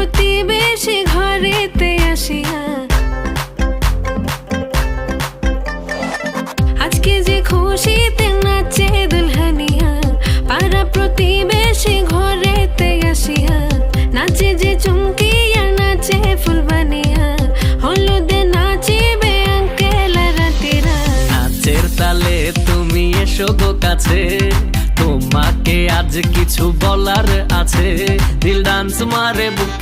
প্রতিবেশী ঘরেতে আসিয়া আজকে যে খুশিতে নাচে দুলহানিয়া, পাড়া প্রতিবেশী ঘরেতে আসিয়া নাচে যে চুমকিয়া নাচে ফুলবানিয়া, হলুদে নাচিবে আঙ্কেল আর আন্টিরা। নাচের তালে তুমি এসো গো কাছে, তোমাকে আজ কিছু বলার আছে। দিল ডান্স মারে বুকের